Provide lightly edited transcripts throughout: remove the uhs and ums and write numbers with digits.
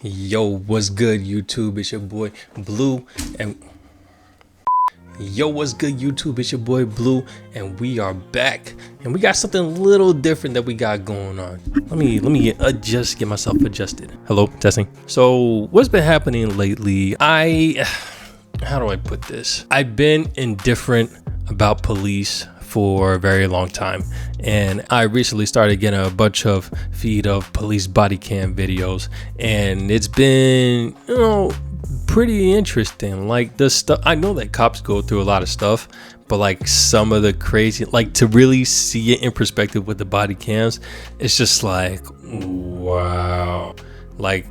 Yo, what's good, YouTube? It's your boy Blue, and we are back, and we got something a little different that we got going on. Let me get myself adjusted. Hello, testing. So, what's been happening lately? How do I put this? I've been indifferent about police for a very long time, and I recently started getting a bunch of feed of police body cam videos, and it's been, pretty interesting. Like, the stuff, I know that cops go through a lot of stuff, but like some of the crazy, like to really see it in perspective with the body cams, it's just like, wow, like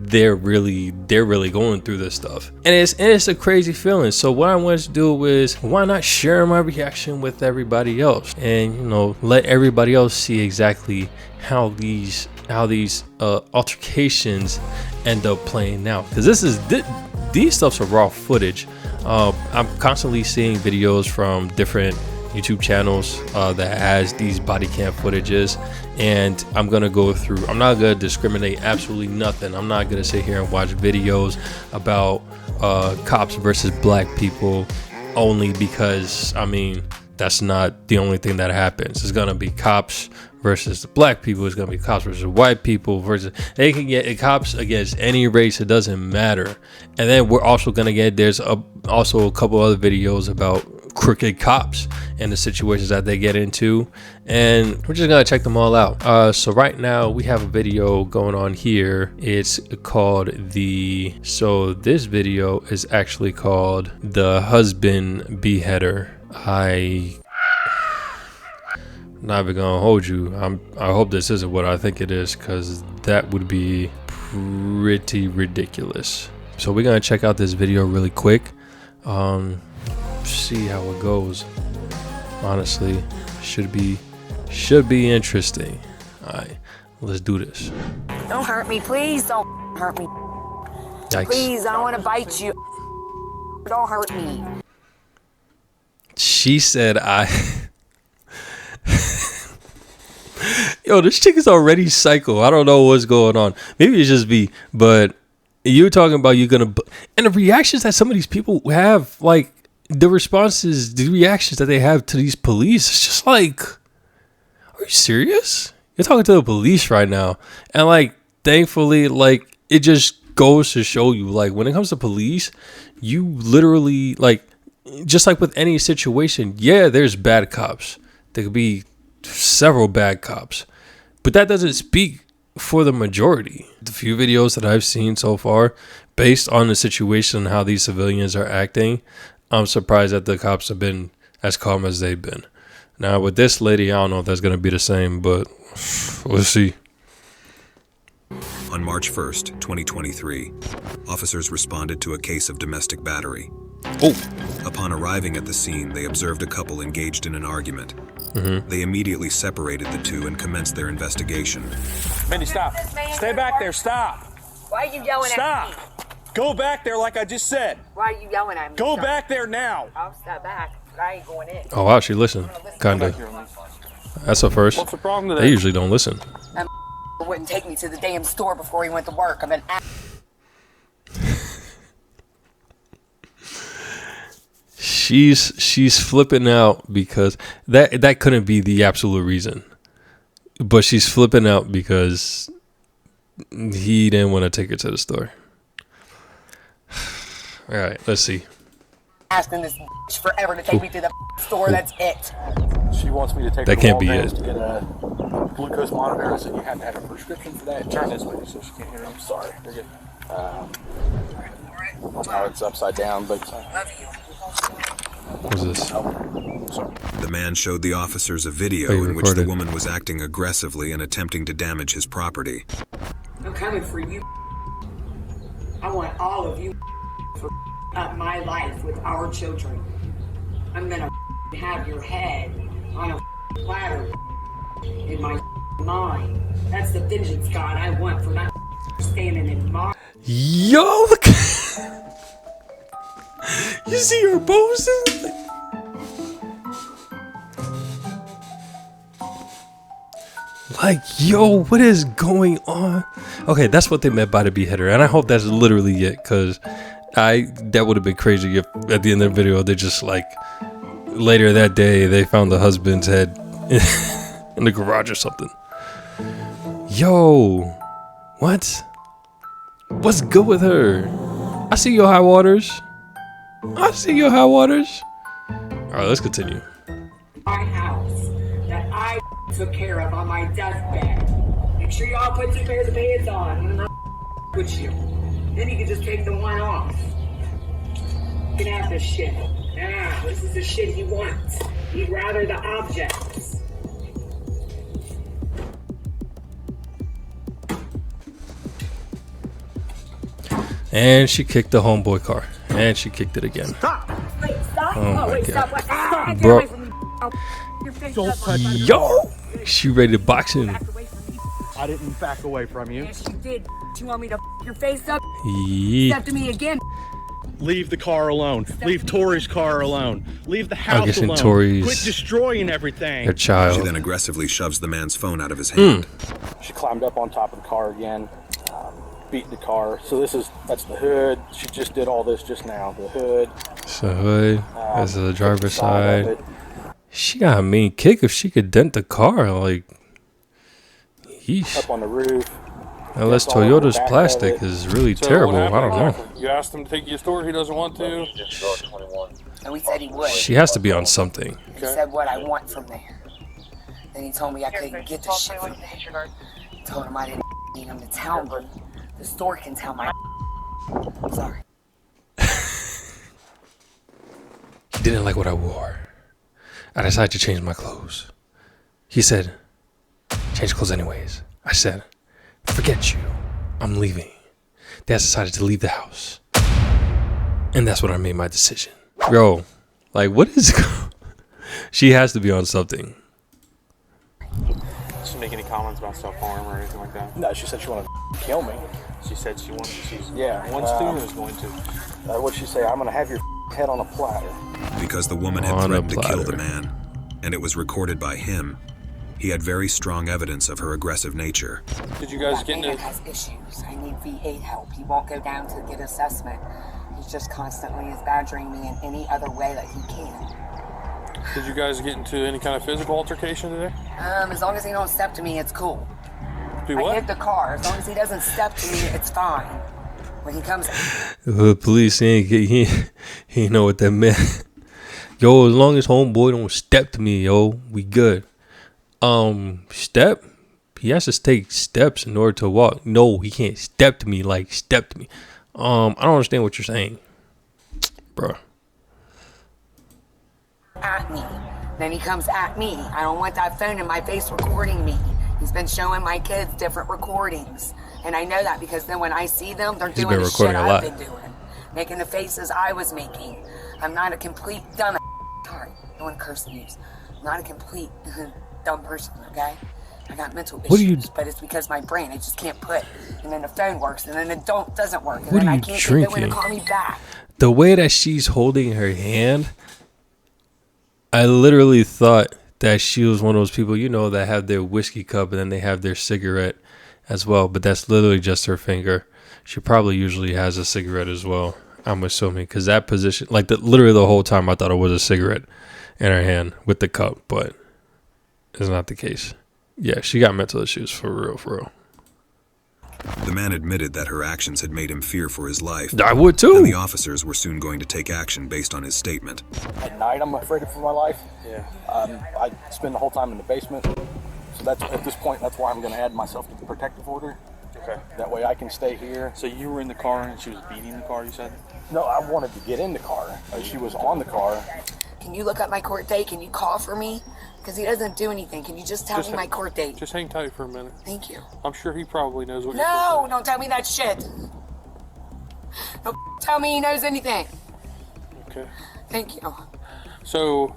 they're really going through this stuff, and it's a crazy feeling. So what I wanted to do is, why not share my reaction with everybody else, and let everybody else see exactly how these altercations end up playing out, because these stuffs are raw footage. I'm constantly seeing videos from different YouTube channels that has these body cam footages, and I'm gonna go through. I'm not gonna discriminate absolutely nothing. I'm not gonna sit here and watch videos about cops versus black people only because, I mean, that's not the only thing that happens. It's gonna be cops versus the black people. It's gonna be cops versus white people versus, they can get cops against any race. It doesn't matter. And then we're also gonna get, there's also a couple other videos about crooked cops and the situations that they get into, and we're just gonna check them all out. So right now we have a video going on here. It's called this video is actually called The Husband Beheader. I'm not even gonna hold you. I hope this isn't what I think it is, because that would be pretty ridiculous. So we're gonna check out this video really quick. See how it goes. Honestly, should be interesting. All right, let's do this. Don't hurt me, please. Don't hurt me. Yikes. Please, I don't want to bite you. Don't hurt me. She said Yo, this chick is already psycho. I don't know what's going on. Maybe it's just me, but you're talking about and the reactions that some of these people have, like the responses, the reactions that they have to these police, it's just like, are you serious? You're talking to the police right now. And like, thankfully, like, it just goes to show you, like, when it comes to police, you literally, like, just like with any situation, yeah, there's bad cops. There could be several bad cops, but that doesn't speak for the majority. The few videos that I've seen so far, based on the situation and how these civilians are acting, I'm surprised that the cops have been as calm as they've been. Now with this lady, I don't know if that's going to be the same, but we'll see. On March 1st, 2023, officers responded to a case of domestic battery. Upon arriving at the scene, they observed a couple engaged in an argument. They immediately separated the two and commenced their investigation. Mindy, stop. Stay back there. Stop. Why are you yelling at me? Stop. Go back there like I just said. Why are you yelling at me? Go back there now. I'll step back, but I ain't going in. Oh wow, she listened. Kinda. That's a first. What's the problem today? They usually don't listen. That wouldn't take me to the damn store before he went to work. I've been She's flipping out because that couldn't be the absolute reason, but she's flipping out because he didn't want to take her to the store. All right, let's see. asking this forever to take me to the store. That's it. She wants me to take that her can't to be Walgreens it. to get a glucose monitor. I said you have to have a prescription for that. Turn this way so she can't hear me. I'm sorry. You're good. Now it's upside down, but What's this? The man showed the officers a video in which the woman was acting aggressively and attempting to damage his property. I'm coming for you. I want all of you for up my life with our children. I'm gonna have your head on a platter in my mind. That's the vengeance God I want for not standing in my. Yo, look. You see her posing? Like, yo, what is going on? Okay, that's what they meant by the beheader, and I hope that's literally it, because that would have been crazy if at the end of the video they just like later that day they found the husband's head in the garage or something. Yo, what's good with her? I see your high waters. All right, let's continue. My house that I took care of on my deathbed. Make sure y'all put 2 pairs of pants on when I'm with you. Then you can just take the one off. You can have this shit. Now, this is the shit he wants. He'd rather the objects. And she kicked the homeboy car. And she kicked it again. Stop! Wait, stop! Oh my wait, God. stop! What? Stop! Get Bro. away from me! Your face up. Yo, she ready to box him. Back away from me. I didn't back away from you. Yes, you did. You want me to your face up? Yeah. Step to me again. Leave the car alone. Leave Tori's car alone. Leave the house guessing alone. Tori's Quit destroying everything. her She child. then aggressively shoves the man's phone out of his hand. She climbed up on top of the car again, beat the car. So that's the hood. She just did all this just now. The hood. It's the hood. That's the driver's side of side. it. She got a mean kick if she could dent the car. Like, yeesh. Up on the roof. Unless That's all on the Toyota's back of plastic it. is really So terrible. what I don't know. happened? You asked him to take you to the store. He doesn't want to. And we said he would. She has to be on something. He said what I want from there. Then he told me I couldn't get the shit from there. Told him I didn't need him to tell me. The store can tell my. Sorry. He didn't like what I wore. I decided to change my clothes. He said, change clothes anyways. I said, forget you. I'm leaving. Dad decided to leave the house. And that's when I made my decision. Yo, like, what is... She has to be on something. Did she make any comments about self-harm or anything like that? No, she said she wanted to kill me. She said she wants to Yeah, or is going to. What'd she say? I'm gonna have your head on a platter. Because the woman had On a threatened to kill platter. the man, and it was recorded by him, he had very strong evidence of her aggressive nature. Did you guys That get man into? has issues. I need VA help. He won't go down to get assessment. He's just constantly is badgering me in any other way that he can. Did you guys get into any kind of physical altercation today? As long as he don't step to me, it's cool. Do I what? hit the car. As long as he doesn't step to me, it's fine. When he comes, The police he know what that meant. Yo, as long as homeboy don't step to me, yo, we good. Step? He has to take steps in order to walk. No, he can't step to me like step to me. I don't understand what you're saying, bro. at me. Then he comes at me. I don't want that phone in my face recording me. He's been showing my kids different recordings. And I know that because then when I see them, they're doing been the shit recording a lot. I've been doing. Making the faces I was making. I'm not a complete dumb. Sorry, no one curse use. I'm not a complete dumb person, okay? I got mental What are you- issues, but it's because my brain, I just can't put. And then the phone works, and then it doesn't work. And What then are I you can't get no one to drinking? call me back. The way that she's holding her hand, I literally thought that she was one of those people, you know, that have their whiskey cup and then they have their cigarette as well. But that's literally just her finger. She probably usually has a cigarette as well, I'm assuming, because that position, like literally the whole time I thought it was a cigarette in her hand with the cup, but it's not the case. Yeah, she got mental issues for real, for real. The man admitted that her actions had made him fear for his life, I would and too. the officers were soon going to take action based on his statement. At night, I'm afraid for my life. Yeah. I spend the whole time in the basement. So that's at this point, that's why I'm going to add myself to the protective order. Okay. That way I can stay here. So you were in the car and she was beating the car, you said? No, I wanted to get in the car. She was on the car. Can you look up my court date? Can you call for me? Because he doesn't do anything. Can you just tell me my court date? Just hang tight for a minute. Thank you. I'm sure he probably knows what No, don't tell me that shit. Don't tell me he knows anything. you're Okay. Thank you. So,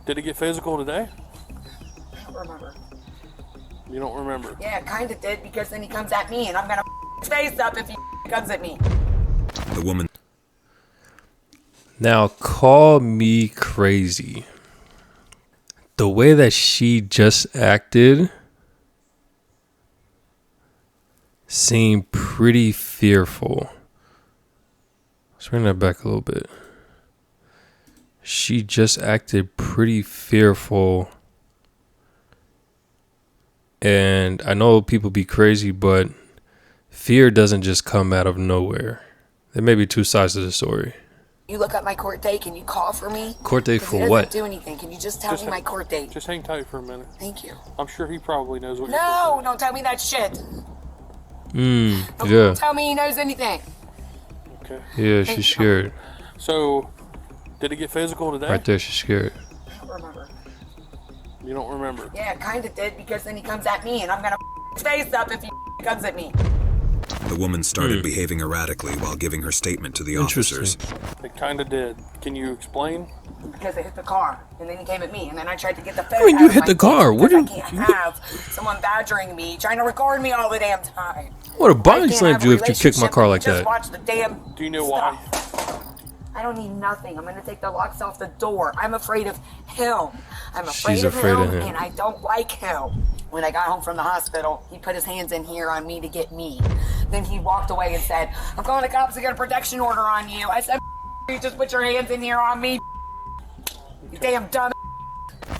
did it get physical today? I don't remember. You don't remember? Yeah, it kind of did because then he comes at me and I'm going to his face up if he comes at me. The woman Now, call me crazy. The way that she just acted seemed pretty fearful. Let's bring that back a little bit. She just acted pretty fearful. And I know people be crazy, but fear doesn't just come out of nowhere. There may be two sides to the story. You look up my court date. Can you call for me? Court date for he what? doesn't do anything. Can you just tell me my court date? Just hang tight for a minute. Thank you. I'm sure he probably knows what No, don't tell me that shit. Don't Yeah. tell me he knows anything. you're okay. Yeah, she's scared. So, did it get physical today? Right there, she's scared. I don't remember. You don't remember? Yeah, kind of did, because then he comes at me, and I'm gonna his face up if he comes at me. The woman started behaving erratically while giving her statement to the officers. It kind of did. Can you explain? Because I hit the car, and then he came at me, and then I tried to get the phone. I mean, you hit the car. What I do can't have someone badgering me, trying to record me all the damn time. I would have body I can't slammed have you a if you kicked my relationship car when like you just that. watch the damn Do you know why? stuff. I don't need nothing. I'm gonna take the locks off the door. I'm afraid of him. I'm afraid, She's of, afraid him, of him. and I don't like him. When I got home from the hospital, he put his hands in here on me to get me. Then he walked away and said, "I'm calling the cops to get a protection order on you." I said, "You just put your hands in here on me, you damn dumb."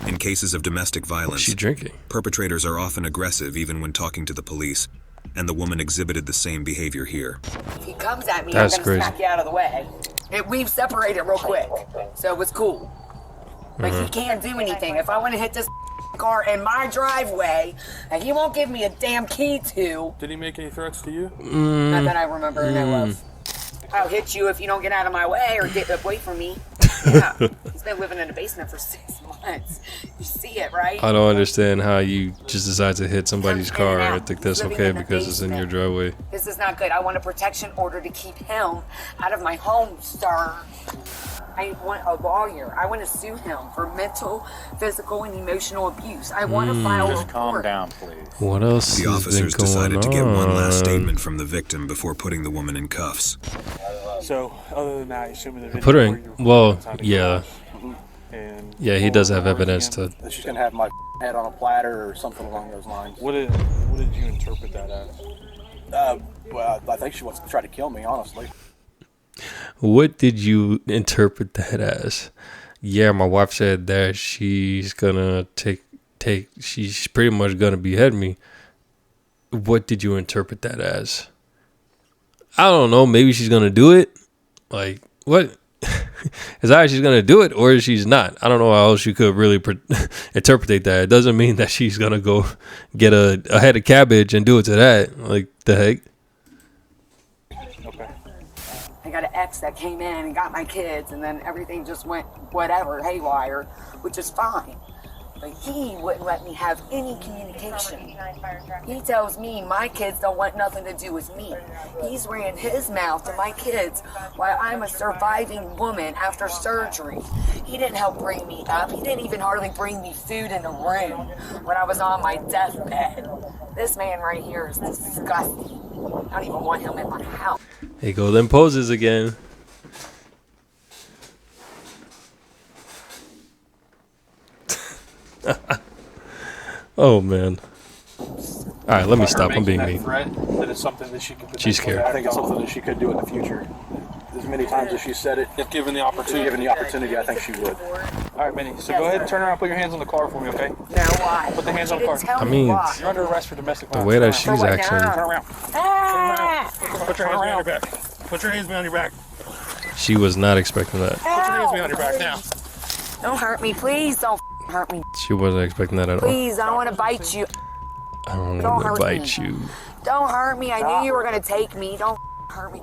In cases of domestic What's violence, she drinking? perpetrators are often aggressive even when talking to the police, and the woman exhibited the same behavior here. If he comes at me, That's I'm gonna crazy. smack you out of the way. We've separated real quick, so it was cool. But he can't do anything. If I want to hit this car in my driveway, and he won't give me a damn key to, Did he make any threats to you? not that I remember or know of. I'll hit you if you don't get out of my way or get away from me. Yeah, he's been living in the basement for 6 months. You see it, right? I don't understand how you just decide to hit somebody's car. I think that's Living okay in the because it's in your basement. driveway. This is not good. I want a protection order to keep him out of my home, sir. I want a lawyer. I want to sue him for mental, physical, and emotional abuse. I want to file a Just calm report. down, please. What else The has officers been going decided to get one last on? statement from the victim before putting the woman in cuffs. So, other than that, I assume the video Put her in- where you well, inside the yeah. garage, and Yeah, he does have evidence to. That she's gonna have my head on a platter or something along those lines. what did you interpret that as? Well, I think she wants to try to kill me, honestly. What did you interpret that as? Yeah, my wife said that she's gonna she's pretty much gonna behead me. What did you interpret that as? I don't know. Maybe she's gonna do it. Like what? Is either she's gonna do it or she's not. I don't know how else you could really interpret that. It doesn't mean that she's gonna go get a head of cabbage and do it to that. Like the heck? I got an ex that came in and got my kids, and then everything just went whatever, haywire, which is fine. But he wouldn't let me have any communication. He tells me my kids don't want nothing to do with me. He's ran his mouth to my kids while I'm a surviving woman after surgery. He didn't help bring me up. He didn't even hardly bring me food in the room when I was on my deathbed. This man right here is disgusting. I don't even want him in my house. There go them poses again. Oh man. All right, let me stop. I'm being mean. Threat, that it's something that she could. She's scared. I think it's something that she could do in the future. As many times as she said it, If given the if opportunity. given the opportunity, I think she would. All right, Benny. So go ahead and turn around and put your hands on the car for me, okay? Now why? Put the hands She on the didn't car. tell I me mean, why. You're under arrest for domestic The violence. way that Turn she's what actually, now? Turn around. Ah! Put your hands behind your back. Put your hands behind your back. she was not expecting that. Put your hands behind your back now. Don't hurt me, please. Don't hurt me, She wasn't expecting that at all. please. I don't want to bite you. I don't Don't want to hurt bite you. Don't hurt me. I knew you were gonna take me. Don't hurt me.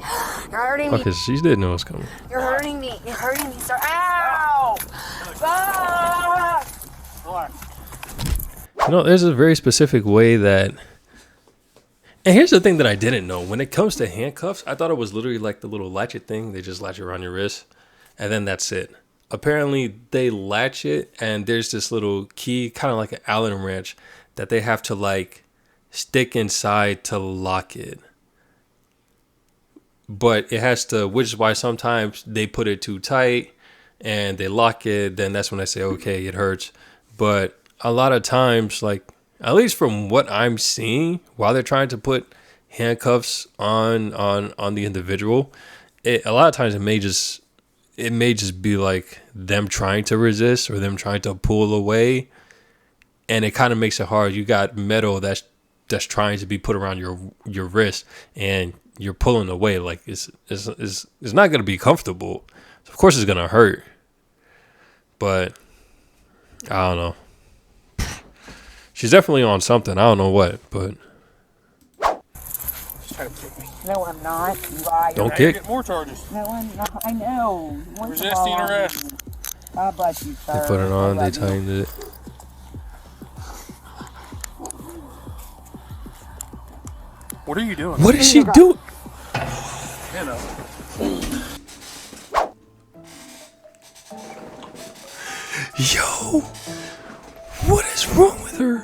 You're hurting me. Okay, she didn't know it was coming. You're hurting me. You're hurting me, sir. Ow! Ah! You know, there's a very specific way that. And here's the thing that I didn't know. When it comes to handcuffs, I thought it was literally like the little latchet thing. They just latch it around your wrist, and then that's it. Apparently, they latch it, and there's this little key, kind of like an Allen wrench, that they have to like stick inside to lock it. But it has to, which is why sometimes they put it too tight and they lock it. Then that's when I say, okay, it hurts. But a lot of times, like, at least from what I'm seeing, while they're trying to put handcuffs on the individual, a lot of times it may just be like them trying to resist or them trying to pull away, and it kind of makes it hard. You got metal that's trying to be put around your wrist, and you're pulling away. Like it's not going to be comfortable. Of course, it's going to hurt, but I don't know. She's definitely on something. I don't know what, but No, I'm not. You liar. don't Now you kick. get more charges. No, I'm not. I know. Once in a Resisting while, arrest. God bless you, sir. They put it on. I They love you. tightened it. What are you doing? What is she doing? Yo, what is wrong with her?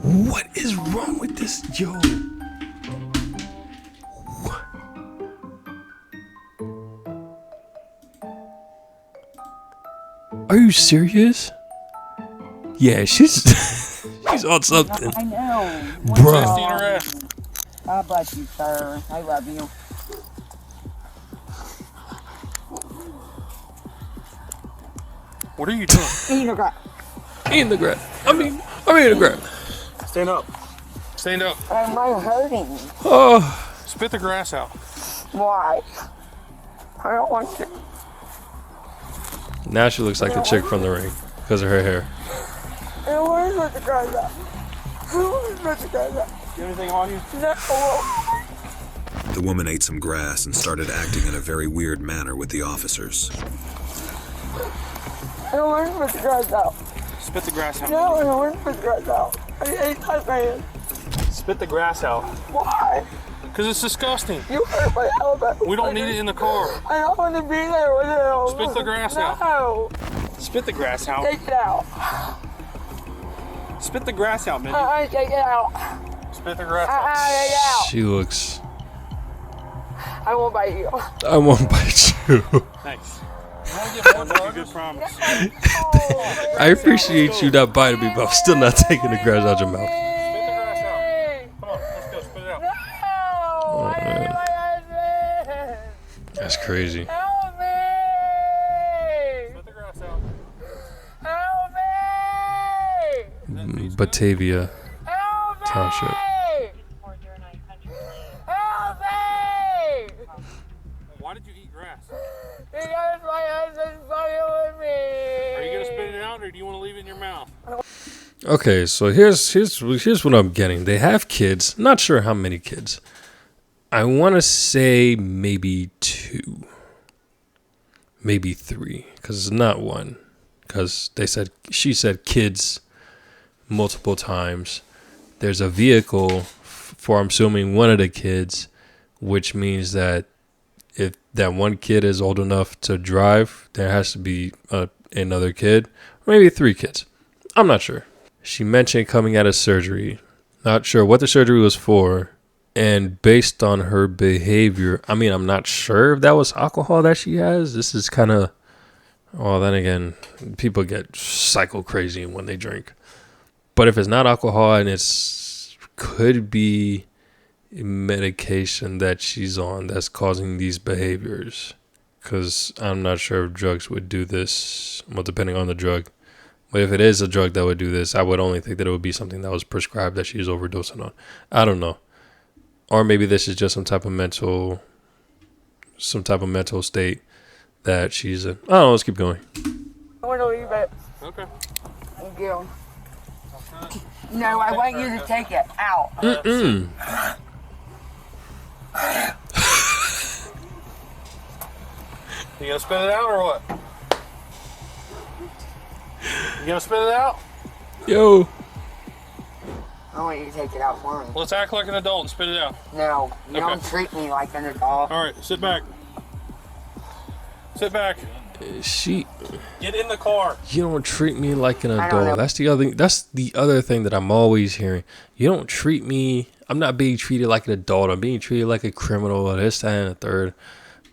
What is wrong with this? Yo. What? Are you serious? Yeah, she's she's on something. I know. Bruh. Resisting arrest. God bless you, sir. I love you. What are you doing? Eating a crap. In the grab. I'm in the grab. Stand up. Stand up. I'm right hurting. Oh, Spit the grass out. Why? I don't want to. now she looks like the chick from The Ring because of her hair. I don't want to put the guys up. I don't want to put the guys up. You have anything on you? No. The woman ate some grass and started acting in a very weird manner with the officers. I don't want to put the guys out. Spit the grass out. No, I don't want to put the guys out. I ate my man. Spit the grass out. Why? Because it's disgusting. You hurt my elbow. We don't need it in the car. I don't want to be there with him. Spit the grass out. No. Spit the grass out. Take it out. Spit the grass out, Mindy. Take it out. Spit the grass out. Take it out. She looks. I won't bite you. I won't bite you. Thanks. You want to get more That's a charges? good promise. I appreciate you not biting me, but I'm still not taking the grass out your mouth. Spit the grass out. Come on, let's go. Spit it out. Oh, man. That's crazy. Help me! Spit the grass out. Help me! Batavia Help me! Township. Help me! Why did you eat grass? Because my husband's fucking with me. Are you going to spit it out or do you want to leave it in your mouth? Okay, so here's what I'm getting. They have kids. Not sure how many kids. I want to say maybe 2, maybe 3, because it's not 1. Because she said kids multiple times. There's a vehicle for, I'm assuming, one of the kids, which means that if that one kid is old enough to drive, there has to be another kid, or maybe 3 kids. I'm not sure. She mentioned coming out of surgery. Not sure what the surgery was for. And based on her behavior, I mean, I'm not sure if that was alcohol that she has. This is kind of, well, then again, people get psycho crazy when they drink. But if it's not alcohol and it's could be medication that she's on that's causing these behaviors, because I'm not sure if drugs would do this, well, depending on the drug. But if it is a drug that would do this, I would only think that it would be something that was prescribed that she's overdosing on. I don't know. Or maybe this is just some type of mental state that she's in. I don't know, let's keep going. I want to leave it. Okay. Thank you. No, I want you to take it out. Mm-mm. You going to spit it out or what? You going to spit it out? Yo. I want you to take it out for me. Let's act like an adult and spit it out. No, you Okay. don't treat me like an adult. All right, sit back. Sit back. She, Get in the car. you don't treat me like an I don't know. adult. That's the other thing that I'm always hearing. You don't treat me, I'm not being treated like an adult. I'm being treated like a criminal or this, that, and the third.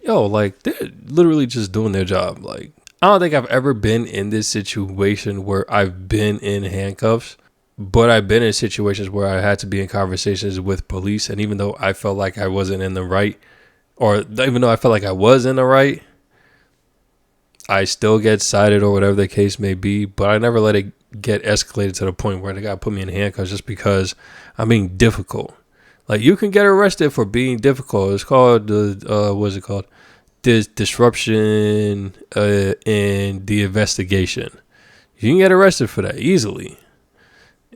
Yo, like, they're literally just doing their job. Like, I don't think I've ever been in this situation where I've been in handcuffs But I've been in situations where I had to be in conversations with police, and even though I felt like I wasn't in the right, or even though I felt like I was in the right, I still get cited or whatever the case may be. But I never let it get escalated to the point where they got to put me in handcuffs just because I'm being difficult. Like, you can get arrested for being difficult. It's called what's it called? Disruption in the investigation. You can get arrested for that easily.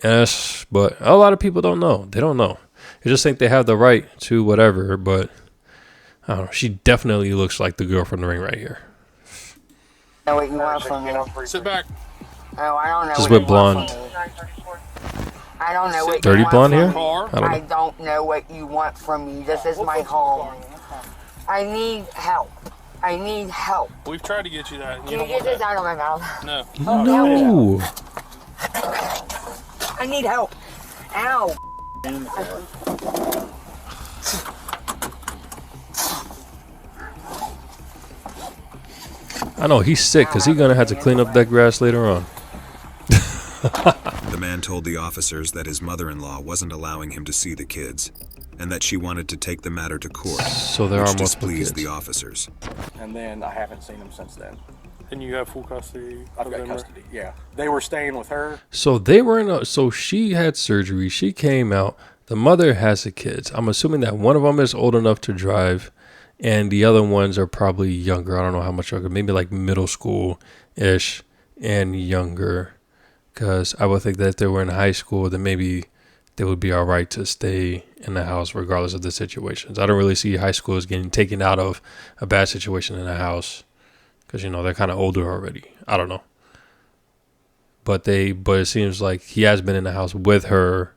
Yes, but a lot of people don't know. They don't know. They just think they have the right to whatever. But I don't know. She definitely looks like the girl from The Ring right here. Know what you want from me? Sit back. Oh, I don't know. Just what with you want blonde. from me. I don't know what Dirty you want blonde from hair? me. I don't I know. don't know what you want from me. This is my home. I need help. I need help. We've tried to get you that. Can you get this out of my mouth? No. No. I need help. Ow. I know he's sick because he's going to have to clean up that grass later on. The man told the officers that his mother-in-law wasn't allowing him to see the kids, and that she wanted to take the matter to court, So there are which multiple displeased kids. the officers. And then I haven't seen them since then. And you have full custody I've of got them? custody. Yeah, they were staying with her. So they were in a, so she had surgery. She came out. The mother has the kids. I'm assuming that one of them is old enough to drive, and the other ones are probably younger. I don't know how much younger, maybe like middle school-ish and younger. Because I would think that if they were in high school, then maybe they would be all right to stay in the house regardless of the situations. I don't really see high schoolers getting taken out of a bad situation in a house because, you know, they're kind of older already. I don't know. But it seems like he has been in the house with her,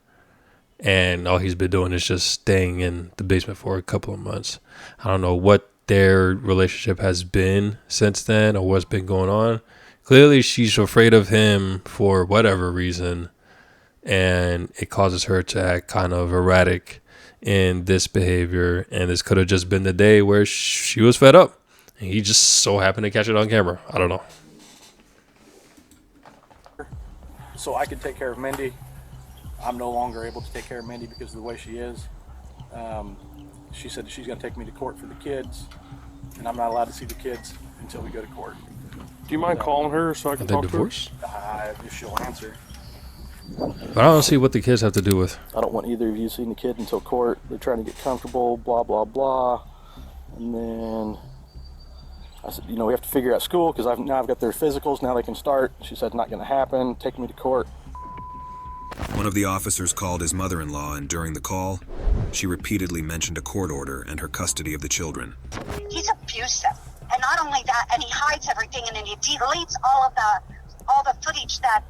and all he's been doing is just staying in the basement for a couple of months. I don't know what their relationship has been since then or what's been going on. Clearly, she's afraid of him for whatever reason, and it causes her to act kind of erratic in this behavior. And this could have just been the day where she was fed up, and he just so happened to catch it on camera. I don't know. So I could take care of Mindy. I'm no longer able to take care of Mindy because of the way she is. She said she's going to take me to court for the kids, and I'm not allowed to see the kids until we go to court. Do you mind calling her so I Are can they talk to her? divorced? If she'll answer. But I don't see what the kids have to do with. I don't want either of you seeing the kid until court. They're trying to get comfortable, blah, blah, blah. And then I said, you know, we have to figure out school because I've got their physicals. Now they can start. She said, not going to happen. Take me to court. One of the officers called his mother-in-law, and during the call, she repeatedly mentioned a court order and her custody of the children. He's abusive, and not only that, and he hides everything, and then he deletes all the footage that.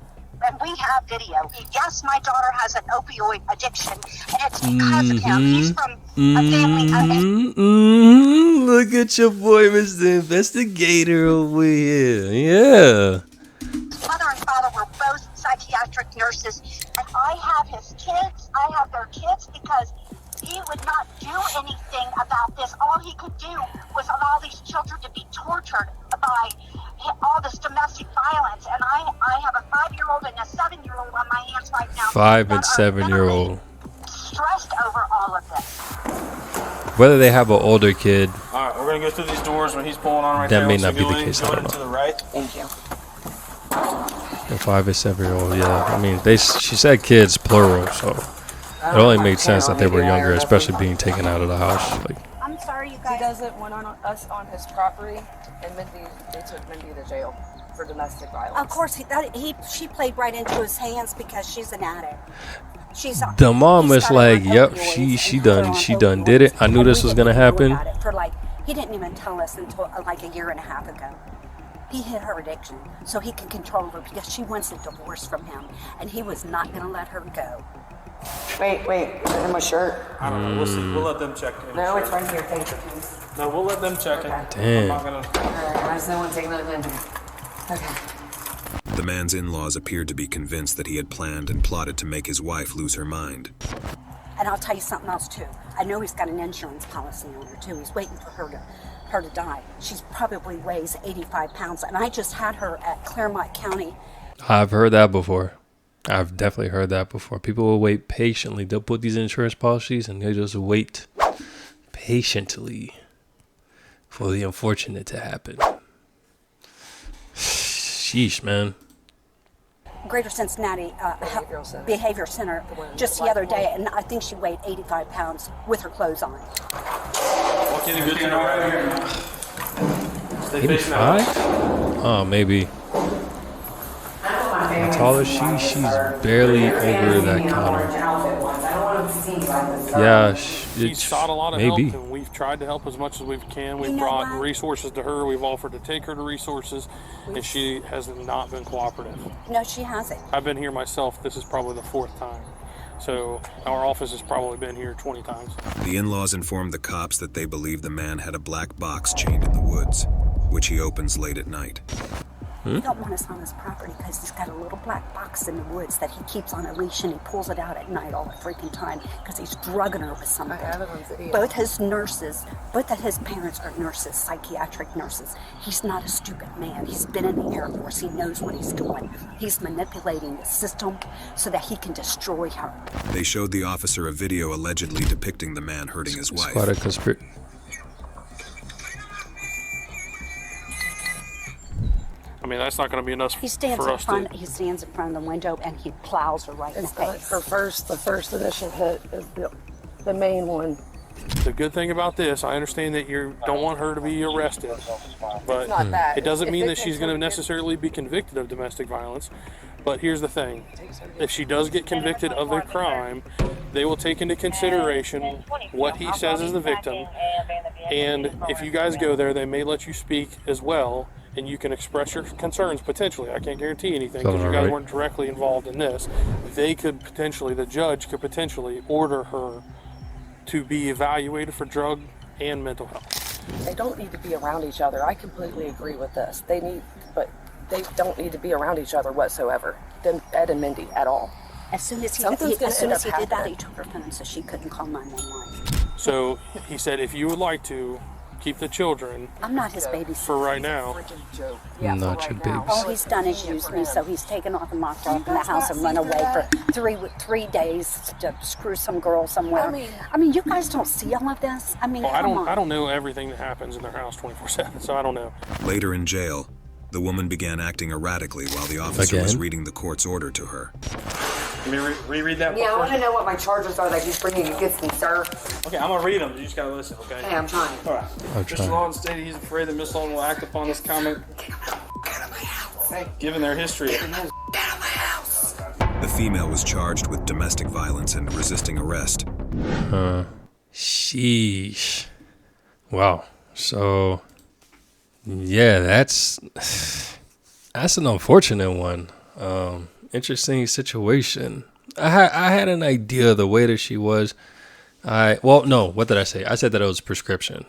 And we have video. Yes, my daughter has an opioid addiction, and it's because of him. He's from a family. Look at your boy, Mr. Investigator over here. Yeah. His mother and father were both psychiatric nurses, and I have his kids. I have their kids because he would not do anything about this. All he could do was allow these children to be tortured by all this domestic violence. And I have a 5-year-old and a 7-year-old on my hands right now. 5 and 7-year-old. Stressed over all of this. Whether they have an older kid, All right, we're gonna go through these doors when he's pulling on right That there. may Once not you be go the in, case, go I in don't to know. the right. Thank you. the 5 and 7-year-old, yeah. I mean, she said kids plural, so it only made sense that they were younger, especially being taken out of the house. Like, I'm sorry, you guys. He doesn't want on us on his property, and they took Mindy to jail for domestic violence. Of course, she played right into his hands because she's an addict. the mom was like, "Yep, she done did it. I knew this was gonna happen." He didn't even tell us until like a year and a half ago. He hid her addiction so he could control her because she wants a divorce from him, and he was not going to let her go. Wait, in my shirt. I don't know. We'll see. We'll let them check in. No, it's right here. Thank you, please. No, we'll let them check in. Damn. I'm not gonna. Alright, I just don't want to take another attention. Okay. The man's in-laws appeared to be convinced that he had planned and plotted to make his wife lose her mind. And I'll tell you something else too. I know he's got an insurance policy on her too. He's waiting for her to die. She's probably weighs 85 pounds, and I just had her at Claremont County. I've heard that before. I've definitely heard that before. People will wait patiently. They'll put these insurance policies and they just wait patiently for the unfortunate to happen. Sheesh, man. Greater Cincinnati Behavior Center just the other day, and I think she weighed 85 pounds with her clothes on. Walk in a good center right here. Stay facing that 85? Oh, maybe. How tall is she? She's barely over that counter. Yeah, she's sought a lot of maybe. help, and we've tried to help as much as we can. We've brought resources to her. We've offered to take her to resources, and she has not been cooperative. No, she hasn't. I've been here myself. This is probably the 4th time. So our office has probably been here 20 times. The in-laws informed the cops that they believe the man had a black box chained in the woods, which he opens late at night. He don't want us on his property because he's got a little black box in the woods that he keeps on a leash, and he pulls it out at night all the freaking time because he's drugging her with something. Both his parents are nurses, psychiatric nurses. He's not a stupid man. He's been in the Air Force. He knows what he's doing. He's manipulating the system so that he can destroy her. They showed the officer a video allegedly depicting the man hurting his wife. Quite a conspiracy. I mean, that's not going to be enough He stands for in us front. to... He stands in front of the window and he plows her right in the face. The first initial hit is the main one. The good thing about this, I understand that you don't want her to be arrested, but it doesn't mean that she's going to necessarily be convicted of domestic violence. But here's the thing. If she does get convicted of a crime, they will take into consideration what he says is the victim. And if you guys go there, they may let you speak as well, and you can express your concerns potentially. I can't guarantee anything because you guys weren't directly involved in this. They could potentially, the judge could potentially order her to be evaluated for drug and mental health. They don't need to be around each other. I completely agree with this. But they don't need to be around each other whatsoever. Ed and Mindy at all. As soon as he did that, he took her phone so she couldn't call 911. So he said, if you would like to keep the children, I'm not his babysitter for right now. Not your baby. All he's done is use me, so he's taken off and locked her up in the house and run away for three days to screw some girl somewhere. I mean, you guys don't see all of this. I mean, I don't know everything that happens in their house 24/7, so I don't know. Later in jail, the woman began acting erratically while the officer was reading the court's order to her. Let me reread that. Yeah, I want to know what my charges are that he's bringing against me, sir. Okay, I'm gonna read them. You just gotta listen, okay? Hey, I'm trying. All right. Mr. Long stated he's afraid that Miss Long will act upon this comment. Given their history. The female was charged with domestic violence and resisting arrest. Sheesh. Wow. So, yeah, that's an unfortunate one. Interesting situation. I had an idea of the way that she was. What did I say? I said that it was prescription.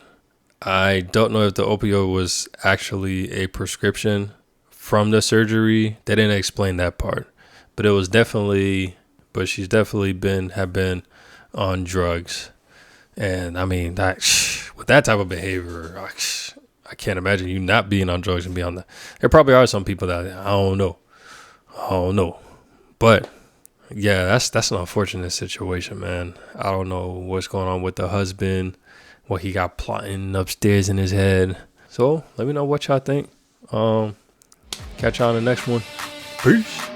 I don't know if the opioid was actually a prescription from the surgery. They didn't explain that part, but it was definitely. But she's definitely been on drugs, and I mean that with that type of behavior, I can't imagine you not being on drugs and be on that. There probably are some people that I don't know. But yeah, that's an unfortunate situation, man. I don't know what's going on with the husband, what he got plotting upstairs in his head. So let me know what y'all think. Catch y'all on the next one. Peace.